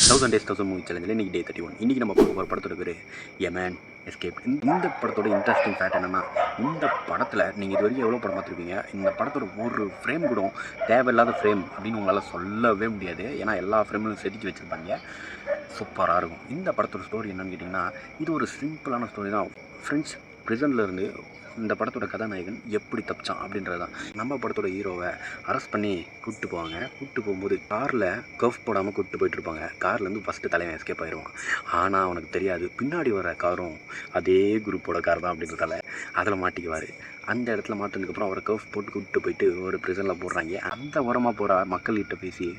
1000 Days 1000 movie சேலஞ்சில் இன்றைக்கி டே 31. இன்றைக்கி நம்ம பார்க்க போகிற படத்தோட பேர் எ மேன் எஸ்கேப். இந்த படத்தோட இன்ட்ரெஸ்டிங் ஃபேக்ட் என்னென்னா, இந்த படத்தில் நீங்கள் இது வரைக்கும் எவ்வளோ படம் பார்த்துருப்பீங்க, இந்த படத்தோட ஒரு ஃப்ரேம் கூட தேவையில்லாத ஃப்ரேம் அப்படின்னு உங்களால் சொல்லவே முடியாது. ஏன்னா எல்லா ஃப்ரேம்லையும் செதுக்கி வச்சுருப்பாங்க. சூப்பராக இருக்கும். இந்த படத்தோட ஸ்டோரி என்னென்னு கேட்டிங்கன்னா, இது ஒரு சிம்பிளான ஸ்டோரி தான். ஃப்ரெண்ட்ஸ் ப்ரிசனில் இருந்து இந்த படத்தோட கதாநாயகன் எப்படி தப்பிச்சான் அப்படின்றது தான். நம்ம படத்தோட ஹீரோவை அரெஸ்ட் பண்ணி கூப்பிட்டு போவாங்க. கூப்பிட்டு போகும்போது காரில் கர்வ் போடாமல் கூப்பிட்டு போயிட்டுருப்பாங்க. கார்லேருந்து ஃபஸ்ட்டு தலைவன் எஸ்கேப் ஆயிடுவான். ஆனால் அவனுக்கு தெரியாது, பின்னாடி வர காரும் அதே குரூப்போட கார் தான் அப்படின்றதால அதில் மாட்டிக்குவார். அந்த இடத்துல மாட்டினதுக்கப்புறம் அவரை கர்வ் போட்டு கூப்பிட்டு போயிட்டு ஒரு ப்ரிசனில் போடுறாங்க. அந்த ஓரமாக போகிற மக்கள்கிட்ட பேசி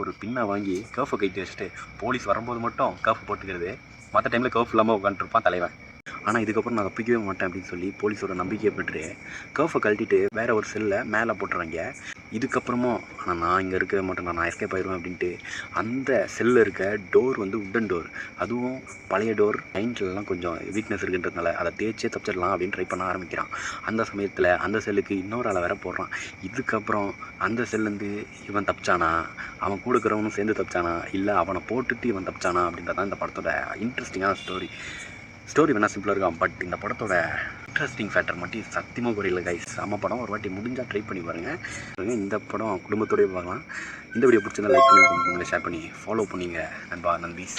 ஒரு பின்னை வாங்கி கர்ஃபை கைட்டு வச்சுட்டு போலீஸ் வரும்போது மட்டும் கர்ஃப் போட்டுக்கிறது. மற்ற டைமில் கர்ஃப் இல்லாமல் உட்காந்துருப்பான் தலைவன். ஆனால் இதுக்கப்புறம் நான் தப்பிக்கவே மாட்டேன் அப்படின்னு சொல்லி போலீஸோட நம்பிக்கையை பெற்று கர்ஃபை கழட்டிட்டு வேறு ஒரு செல்லில் மேலே போட்டுறாங்க. இதுக்கப்புறமும் ஆனால் நான் இங்கே இருக்க மாட்டேன், நான் எஸ்கேப் ஆயிடுவேன் அப்படின்ட்டு அந்த செல்லில் இருக்க டோர் உட்டன் டோர், அதுவும் பழைய டோர், நைன்ட்லலாம் கொஞ்சம் வீக்னஸ் இருக்குன்றதுனால அதை தேய்ச்சே தப்பிச்சிடலாம் அப்படின்னு ட்ரை பண்ண ஆரம்பிக்கிறான். அந்த சமயத்தில் அந்த செல்லுக்கு இன்னொரு ஆளை வேற போடுறான். இதுக்கப்புறம் அந்த செல்லேருந்து இவன் தப்பிச்சானா, அவன் கூட இருக்கிறவனும் சேர்ந்து தப்பிச்சானா, இல்லை அவனை போட்டுட்டு இவன் தப்பிச்சானா அப்படின்றதான் இந்த படத்தோட இன்ட்ரெஸ்டிங்கான ஸ்டோரி வேணால் சிம்பிளாக இருக்கும். பட் இந்த படத்தோட இன்ட்ரெஸ்டிங் ஃபேக்டர் மட்டும் சத்தியமாக குறையில கைஸ். செம்ம படம். ஒரு வாட்டி முடிஞ்சால் ட்ரை பண்ணி பாருங்கள். இந்த படம் குடும்பத்தோடய பார்க்கலாம். இந்த வீடியோ பிடிச்சிருந்தா லைக் பண்ணி ஷேர் பண்ணி ஃபாலோ பண்ணிங்க நண்பா நண்பீஸ்.